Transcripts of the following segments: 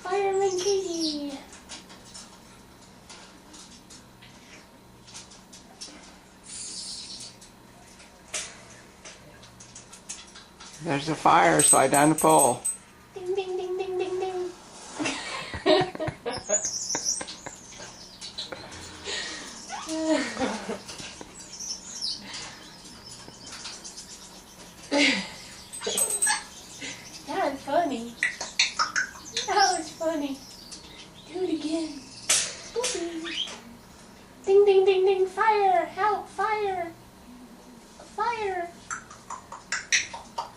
Fireman Kizzy. There's a fire, slide down the pole. Ding, ding, ding, ding, ding, ding. That was funny. That was funny. Do it again. Ding, ding, ding, ding. Fire! Help! Fire! Fire!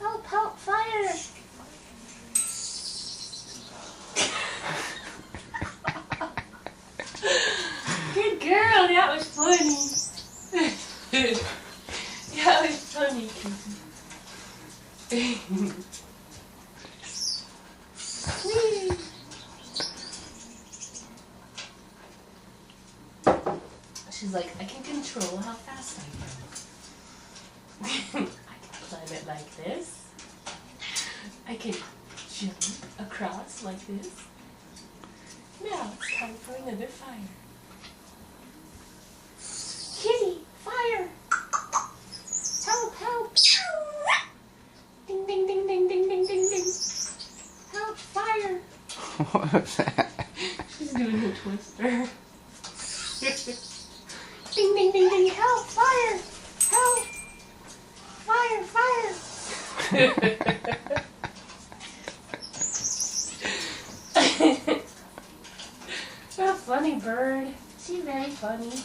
Help! Help! Fire! Good girl. That was funny. That was funny. She's like, I can control how fast I go. I can climb it like this. I can jump across like this. Now it's time for another fire. Kizzy, fire! Help, help! Ding, ding, ding, ding, ding, ding, ding, ding. Help, fire! What was that? She's doing her twister. Ding, ding, ding, ding, help, fire! Help! Fire, fire! What a funny bird. She's very funny.